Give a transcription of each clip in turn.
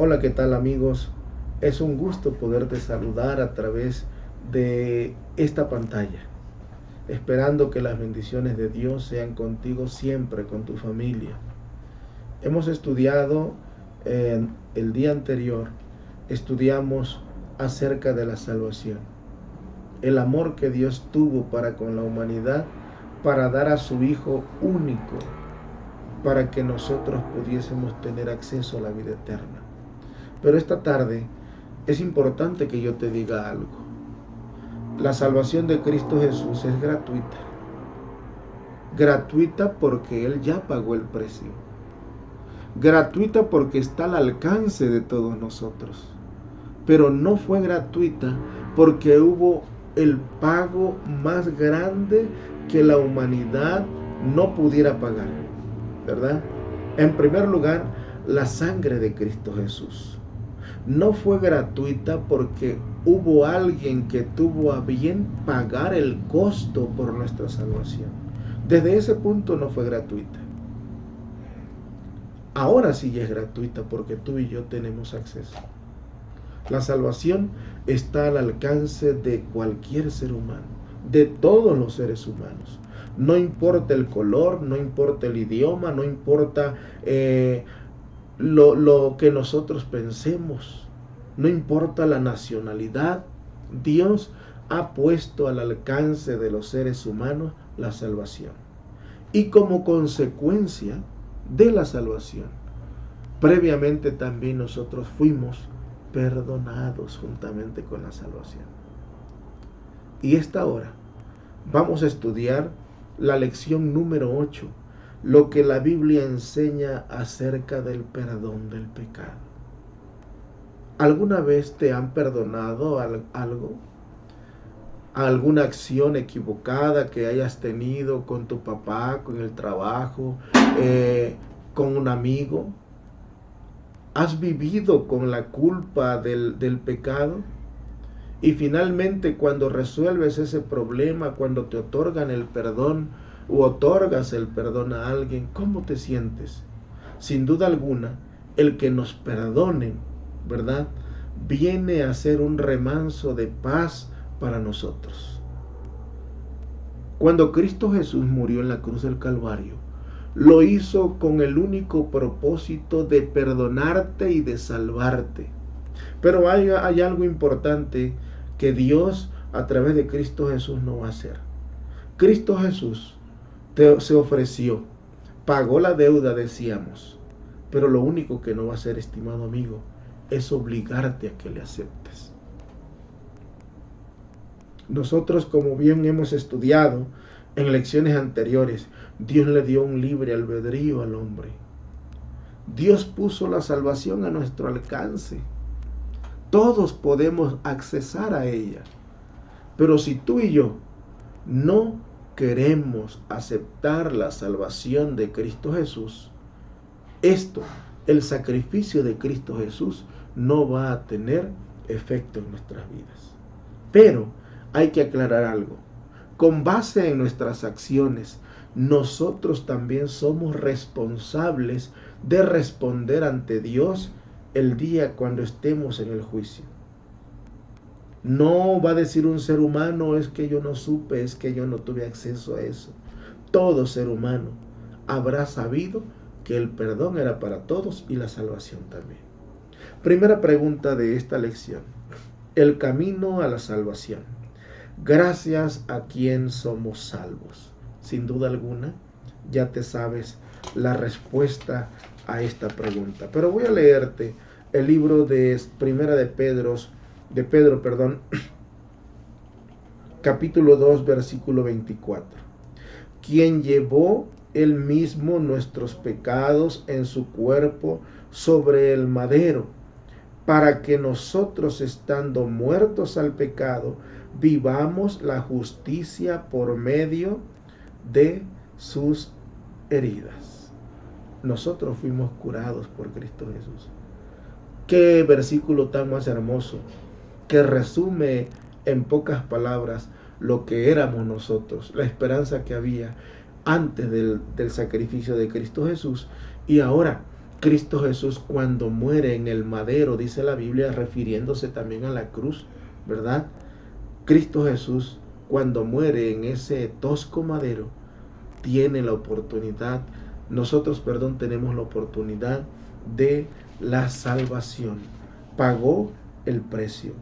Hola, ¿qué tal amigos? Es un gusto poderte saludar a través de esta pantalla, esperando que las bendiciones de Dios sean contigo siempre, con tu familia. Hemos estudiado el día anterior, estudiamos acerca de la salvación, el amor que Dios tuvo para con la humanidad, para dar a su Hijo único, para que nosotros pudiésemos tener acceso a la vida eterna. Pero esta tarde es importante que yo te diga algo. La salvación de Cristo Jesús es gratuita. Gratuita porque Él ya pagó el precio. Gratuita porque está al alcance de todos nosotros. Pero no fue gratuita porque hubo el pago más grande que la humanidad no pudiera pagar, ¿verdad? En primer lugar, la sangre de Cristo Jesús. No fue gratuita porque hubo alguien que tuvo a bien pagar el costo por nuestra salvación. Desde ese punto no fue gratuita. Ahora sí ya es gratuita porque tú y yo tenemos acceso. La salvación está al alcance de cualquier ser humano, de todos los seres humanos. No importa el color, no importa el idioma, no importa lo que nosotros pensemos, no importa la nacionalidad. Dios ha puesto al alcance de los seres humanos la salvación. Y como consecuencia de la salvación, previamente también nosotros fuimos perdonados juntamente con la salvación. Y esta hora vamos a estudiar la lección número 8, lo que la Biblia enseña acerca del perdón del pecado. ¿Alguna vez te han perdonado algo? ¿Alguna acción equivocada que hayas tenido con tu papá, con el trabajo, con un amigo? ¿Has vivido con la culpa del pecado? Y finalmente, cuando resuelves ese problema, cuando te otorgan el perdón o otorgas el perdón a alguien, ¿cómo te sientes? Sin duda alguna, el que nos perdonen, ¿verdad?, viene a ser un remanso de paz para nosotros. Cuando Cristo Jesús murió en la cruz del Calvario, lo hizo con el único propósito de perdonarte y de salvarte. Pero hay algo importante que Dios a través de Cristo Jesús no va a hacer. Cristo Jesús se ofreció, pagó la deuda, decíamos, pero lo único que no va a hacer, estimado amigo, es obligarte a que le aceptes. Nosotros, como bien hemos estudiado en lecciones anteriores, Dios le dio un libre albedrío al hombre. Dios puso la salvación a nuestro alcance. Todos podemos accesar a ella. Pero si tú y yo no queremos aceptar la salvación de Cristo Jesús, el sacrificio de Cristo Jesús, no va a tener efecto en nuestras vidas. Pero hay que aclarar algo. Con base en nuestras acciones, nosotros también somos responsables de responder ante Dios el día cuando estemos en el juicio. No va a decir un ser humano, es que yo no supe, es que yo no tuve acceso a eso. Todo ser humano habrá sabido que el perdón era para todos y la salvación también. Primera pregunta de esta lección: el camino a la salvación. Gracias a quien somos salvos. Sin duda alguna, ya te sabes la respuesta a esta pregunta. Pero voy a leerte el libro de Primera de Pedro, capítulo 2, versículo 24. Quien llevó él mismo nuestros pecados en su cuerpo sobre el madero, para que nosotros, estando muertos al pecado, vivamos la justicia por medio de sus heridas. Nosotros fuimos curados por Cristo Jesús. Qué versículo tan más hermoso, que resume en pocas palabras lo que éramos nosotros, la esperanza que había antes del sacrificio de Cristo Jesús, y ahora Cristo Jesús cuando muere en el madero, dice la Biblia, refiriéndose también a la cruz, ¿verdad? Cristo Jesús cuando muere en ese tosco madero, tiene la oportunidad, nosotros, tenemos la oportunidad de la salvación. Pagó el precio.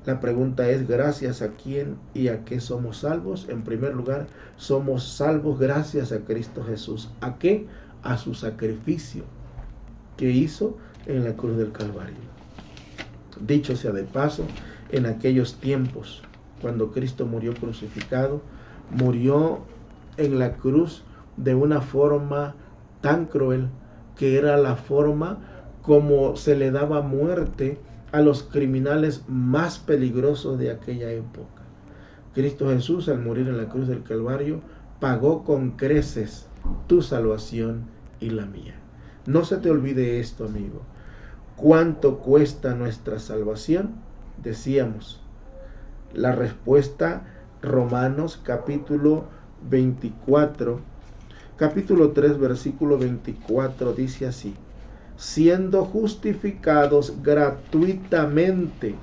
La pregunta es, ¿gracias a quién y a qué somos salvos? En primer lugar, somos salvos gracias a Cristo Jesús. ¿A qué? A su sacrificio que hizo en la cruz del Calvario. Dicho sea de paso, en aquellos tiempos, cuando Cristo murió crucificado, murió en la cruz de una forma tan cruel, que era la forma como se le daba muerte a los criminales más peligrosos de aquella época. Cristo Jesús, al morir en la cruz del Calvario, pagó con creces tu salvación y la mía. No se te olvide esto, amigo. ¿Cuánto cuesta nuestra salvación? Decíamos, la respuesta, Romanos capítulo 24, capítulo 3, versículo 24, dice así: siendo justificados gratuitamente,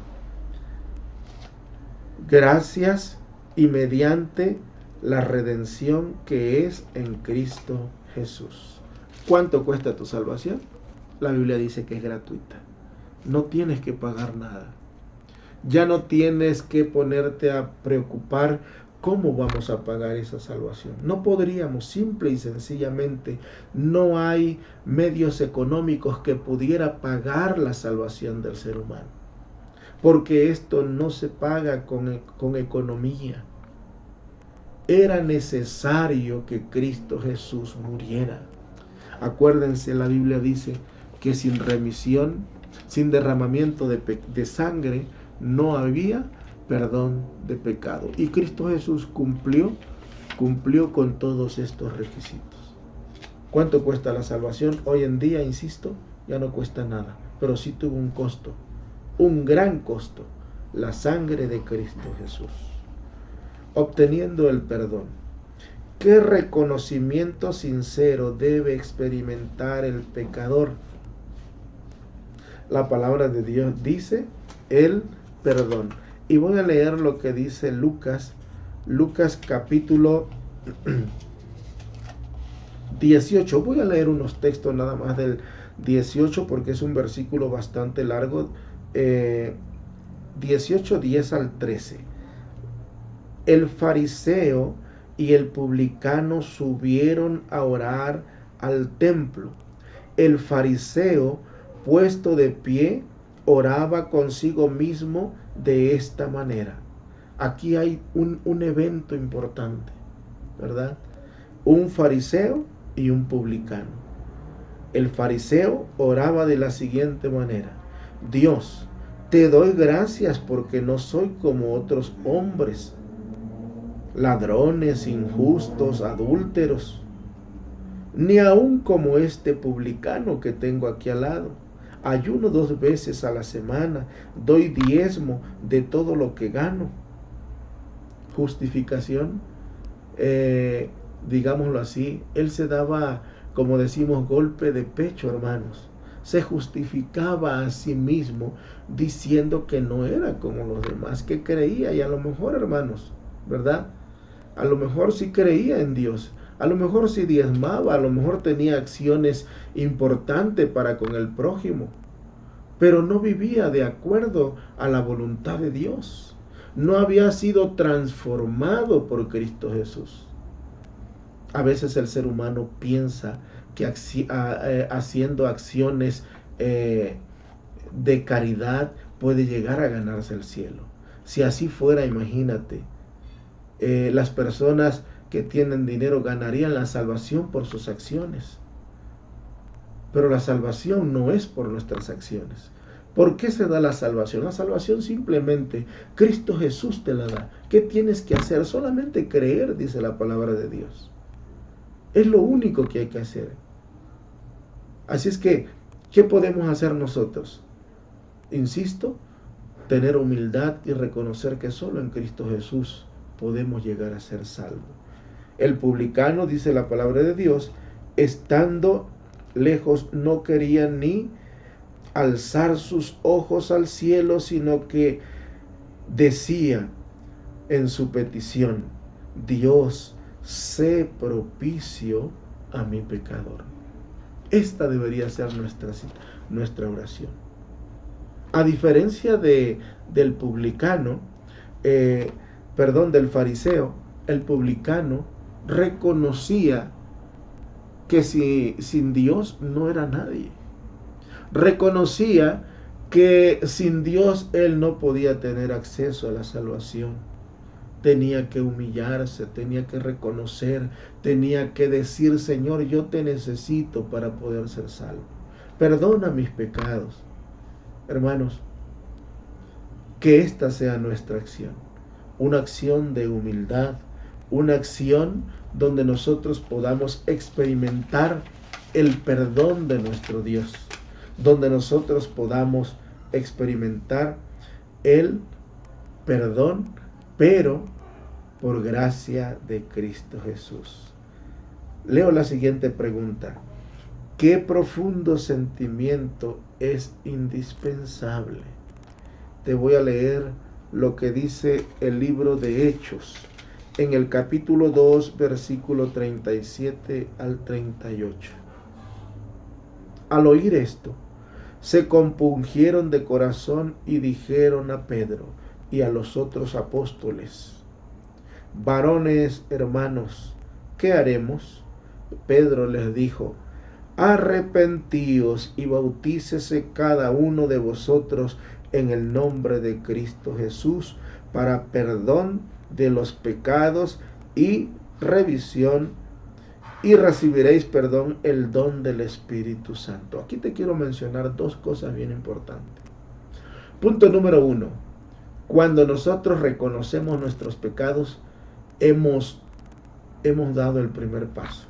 gracias y mediante la redención que es en Cristo Jesús. ¿Cuánto cuesta tu salvación? La Biblia dice que es gratuita. No tienes que pagar nada. Ya no tienes que ponerte a preocupar cómo vamos a pagar esa salvación. No podríamos, simple y sencillamente, no hay medios económicos que pudiera pagar la salvación del ser humano. Porque esto no se paga con economía. Era necesario que Cristo Jesús muriera. Acuérdense, la Biblia dice que sin remisión, sin derramamiento de sangre, no había perdón de pecado. Y Cristo Jesús cumplió con todos estos requisitos. ¿Cuánto cuesta la salvación? Hoy en día, insisto, ya no cuesta nada, pero sí tuvo un costo, un gran costo: la sangre de Cristo Jesús. Obteniendo el perdón, ¿qué reconocimiento sincero debe experimentar el pecador? La palabra de Dios dice el perdón. Y voy a leer lo que dice Lucas capítulo 18. Voy a leer unos textos nada más del 18 porque es un versículo bastante largo. 18, 10 al 13. El fariseo y el publicano subieron a orar al templo. El fariseo, puesto de pie, oraba consigo mismo de esta manera. Aquí hay un evento importante, ¿verdad? Un fariseo y un publicano. El fariseo oraba de la siguiente manera: Dios, te doy gracias porque no soy como otros hombres, ladrones, injustos, adúlteros, ni aun como este publicano que tengo aquí al lado. Ayuno 2 veces a la semana, doy diezmo de todo lo que gano. Justificación, digámoslo así, él se daba, como decimos, golpe de pecho, hermanos. Se justificaba a sí mismo diciendo que no era como los demás, que creía, y a lo mejor, hermanos, ¿verdad? A lo mejor sí creía en Dios, a lo mejor sí diezmaba, a lo mejor tenía acciones importantes para con el prójimo, pero no vivía de acuerdo a la voluntad de Dios. No había sido transformado por Cristo Jesús. A veces el ser humano piensa que haciendo acciones de caridad puede llegar a ganarse el cielo. Si así fuera, imagínate, las personas que tienen dinero ganarían la salvación por sus acciones. Pero la salvación no es por nuestras acciones. ¿Por qué se da la salvación? La salvación simplemente Cristo Jesús te la da. ¿Qué tienes que hacer? Solamente creer, dice la palabra de Dios. Es lo único que hay que hacer. Así es que, ¿qué podemos hacer nosotros? Insisto, tener humildad y reconocer que solo en Cristo Jesús podemos llegar a ser salvos. El publicano, dice la palabra de Dios, estando lejos, no quería ni alzar sus ojos al cielo, sino que decía en su petición: Dios, sé propicio a mi pecador. Esta debería ser nuestra oración. A diferencia del publicano, del fariseo, el publicano reconocía que sin Dios no era nadie. Reconocía que sin Dios él no podía tener acceso a la salvación. Tenía que humillarse, tenía que reconocer, tenía que decir: Señor, yo te necesito para poder ser salvo. Perdona mis pecados. Hermanos, que esta sea nuestra acción. Una acción de humildad, una acción donde nosotros podamos experimentar el perdón de nuestro Dios, donde nosotros podamos experimentar el perdón, pero por gracia de Cristo Jesús. Leo la siguiente pregunta: ¿qué profundo sentimiento es indispensable? Te voy a leer lo que dice el libro de Hechos, en el capítulo 2, versículo 37 al 38. Al oír esto, se compungieron de corazón y dijeron a Pedro y a los otros apóstoles: varones hermanos, ¿qué haremos? Pedro les dijo: arrepentíos y bautícese cada uno de vosotros en el nombre de Cristo Jesús para perdón de los pecados y recibiréis el don del Espíritu Santo. Aquí te quiero mencionar dos cosas bien importantes. Punto número 1. Cuando nosotros reconocemos nuestros pecados, hemos dado el primer paso,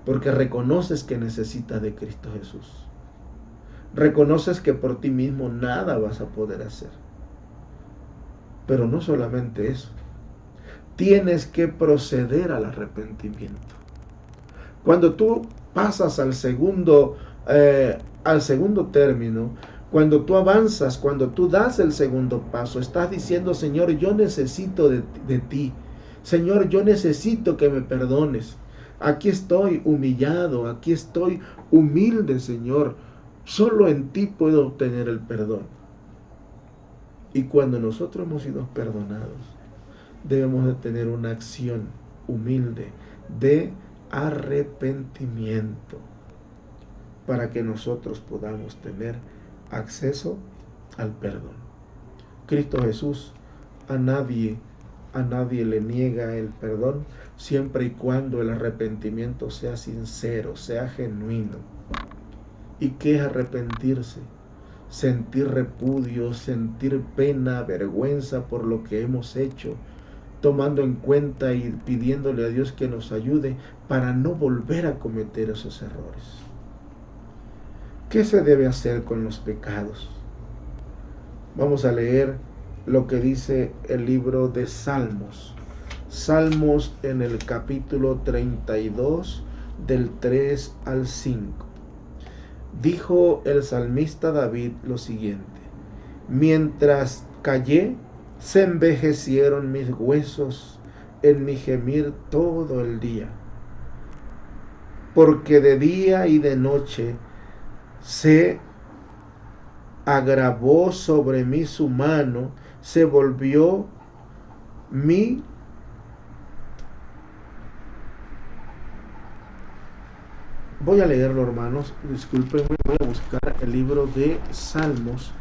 porque reconoces que necesitas de Cristo Jesús. Reconoces que por ti mismo nada vas a poder hacer. Pero no solamente eso, tienes que proceder al arrepentimiento. Cuando tú pasas al segundo término, cuando tú avanzas, cuando tú das el segundo paso, estás diciendo: Señor, yo necesito de ti. Señor, yo necesito que me perdones. Aquí estoy humillado, aquí estoy humilde, Señor. Solo en ti puedo obtener el perdón. Y cuando nosotros hemos sido perdonados, debemos de tener una acción humilde de arrepentimiento para que nosotros podamos tener acceso al perdón. Cristo Jesús a nadie le niega el perdón, siempre y cuando el arrepentimiento sea sincero, sea genuino. ¿Y qué es arrepentirse? Sentir repudio, sentir pena, vergüenza por lo que hemos hecho, tomando en cuenta y pidiéndole a Dios que nos ayude para no volver a cometer esos errores. ¿Qué se debe hacer con los pecados? Vamos a leer lo que dice el libro de Salmos. Salmos en el capítulo 32, del 3 al 5. Dijo el salmista David lo siguiente: mientras callé, se envejecieron mis huesos en mi gemir todo el día, porque de día y de noche se agravó sobre mí su mano, se volvió mi Voy a leerlo, hermanos, discúlpenme, voy a buscar el libro de Salmos,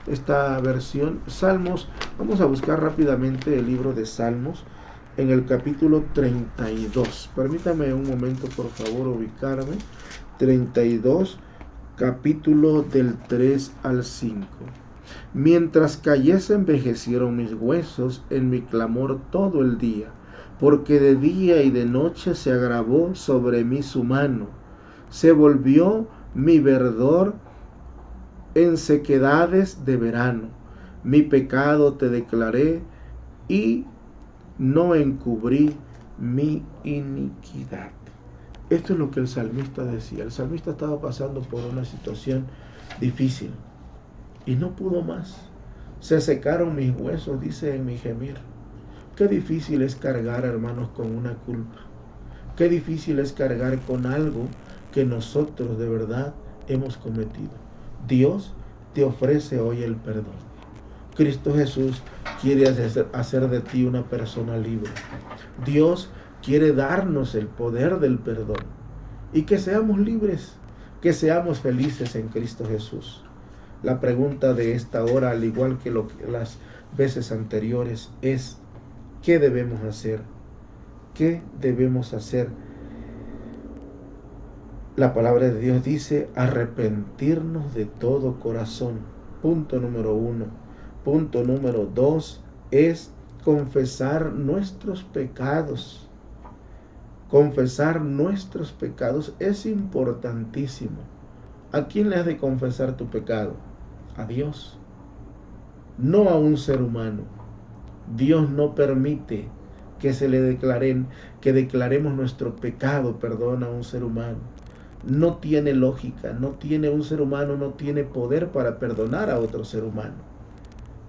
esta versión, Salmos, vamos a buscar rápidamente el libro de Salmos, en el capítulo 32, permítame un momento, por favor, ubicarme, 32, capítulo del 3 al 5. Mientras callé se envejecieron mis huesos en mi clamor todo el día, porque de día y de noche se agravó sobre mí su mano. Se volvió mi verdor en sequedades de verano. Mi pecado te declaré y no encubrí mi iniquidad. Esto es lo que el salmista decía. El salmista estaba pasando por una situación difícil y no pudo más. Se secaron mis huesos, dice en mi gemir. Qué difícil es cargar, hermanos, con una culpa. Qué difícil es cargar con algo que nosotros de verdad hemos cometido. Dios te ofrece hoy el perdón. Cristo Jesús quiere hacer de ti una persona libre. Dios quiere darnos el poder del perdón y que seamos libres, que seamos felices en Cristo Jesús. La pregunta de esta hora, al igual que las veces anteriores, es: ¿qué debemos hacer? ¿Qué debemos hacer? La palabra de Dios dice: arrepentirnos de todo corazón. Punto número 1. Punto número 2 es confesar nuestros pecados. Confesar nuestros pecados es importantísimo. ¿A quién le has de confesar tu pecado? A Dios, no a un ser humano. Dios no permite que declaremos nuestro pecado, a un ser humano. No tiene lógica, un ser humano no tiene poder para perdonar a otro ser humano.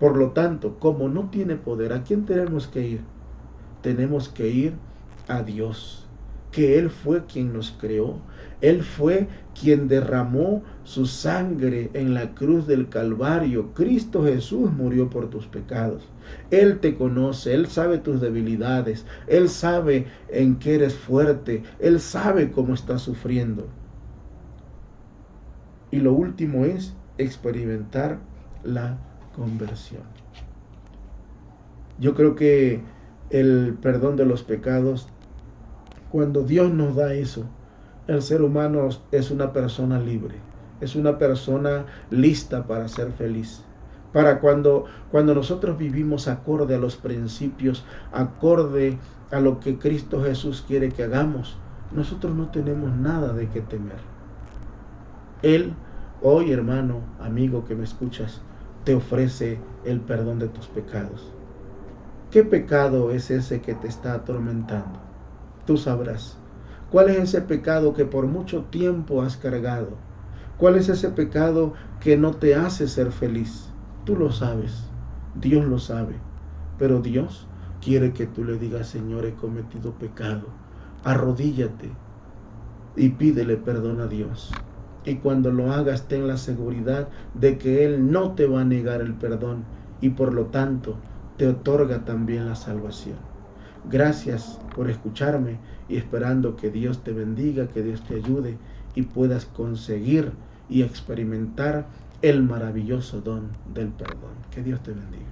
Por lo tanto, como no tiene poder, ¿a quién tenemos que ir? Tenemos que ir a Dios, que Él fue quien nos creó. Él fue quien derramó su sangre en la cruz del Calvario. Cristo Jesús murió por tus pecados. Él te conoce, Él sabe tus debilidades, Él sabe en qué eres fuerte, Él sabe cómo estás sufriendo. Y lo último es experimentar la conversión. Yo creo que el perdón de los pecados, cuando Dios nos da eso, el ser humano es una persona libre, es una persona lista para ser feliz. Para cuando nosotros vivimos acorde a los principios, acorde a lo que Cristo Jesús quiere que hagamos, nosotros no tenemos nada de qué temer. Él, hoy, hermano, amigo que me escuchas, te ofrece el perdón de tus pecados. ¿Qué pecado es ese que te está atormentando? Tú sabrás. ¿Cuál es ese pecado que por mucho tiempo has cargado? ¿Cuál es ese pecado que no te hace ser feliz? Tú lo sabes, Dios lo sabe, pero Dios quiere que tú le digas: Señor, he cometido pecado. Arrodíllate y pídele perdón a Dios. Y cuando lo hagas, ten la seguridad de que Él no te va a negar el perdón y por lo tanto te otorga también la salvación. Gracias por escucharme y esperando que Dios te bendiga, que Dios te ayude y puedas conseguir y experimentar el maravilloso don del perdón. Que Dios te bendiga.